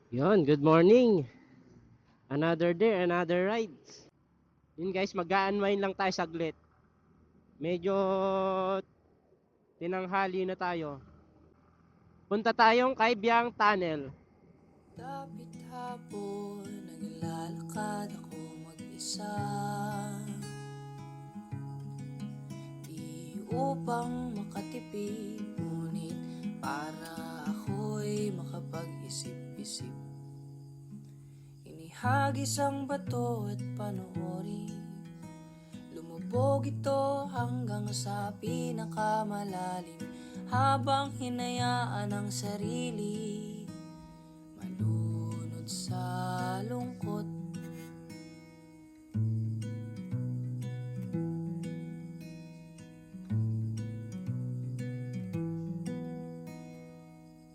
Yon, good morning. Another day, another ride. Yun guys, mag-unwind lang tayo saglit. Medyo tinanghali na tayo. Punta tayong Kaibiyang Tunnel. Dapit hapon, naglalakad ako mag-isa. Di upang makatipid, ngunit para ako'y makapag-isip-isip. Inihagis ang bato at panoorin. Lumubog ito hanggang sa pinakamalalim, habang hinayaan ang sarili malunod sa lungkot.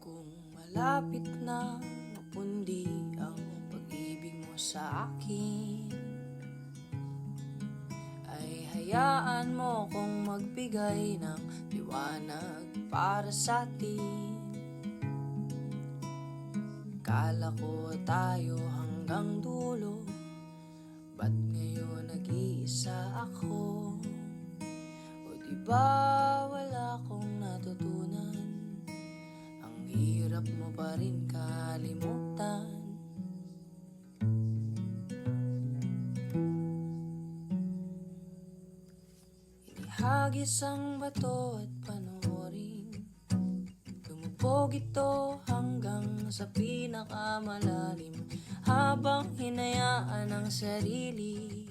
Kung malapit na mapundi ang pag-ibig mo sa akin, ay hayaan mo kong magbigay ng liwanag para sa atin. Kala ko tayo hanggang dulo, ba't ngayon nag-iisa ako? O diba wala akong natutunan? Ang hirap mo pa rin kalimutan. Inihagis ang bato at panoorin. Lumubog ito hanggang sa pinakamalalim, habang hinayaan ang sarili